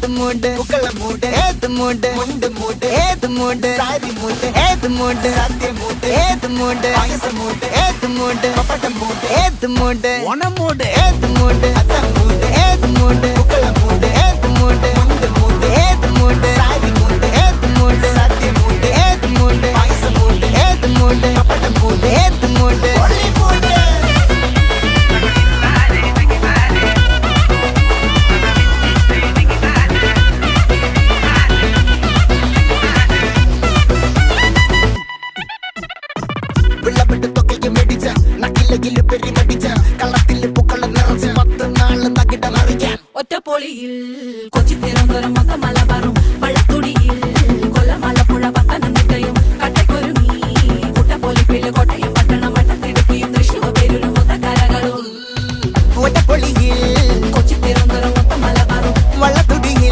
ഏത് മൂട് പുക്കള മൂട് ഏത് മൂട് മുണ്ട് മൂട് ഏത് മൂട് സാരി മൂട് ഏത് മൂട് സദ്യ മൂട് ഏത് മൂട് പായസ മൂട് ഏത് മൂട് പപ്പടം മൂട് ഏത് മൂട് ഓണം മൂട് ഏത് മൂട് അത്തം മൂട് ഏത് മൂട് പുക്കള മൂട് ഏത് മൂട് മുണ്ട് മൂട് ഏത് മൂട് സാരി മൂട് ഏത് മൂട് സദ്യ മൂട് ഏത് മൂട് പായസ മൂട് ഏത് മൂട് പപ്പടം മൂട് ഏത് മൂട് ഒളി മൂട് ഒറ്റപ്പൊളിയിൽ കൊച്ചി തിരുവനന്തപുരം മൊത്തം മലബാറും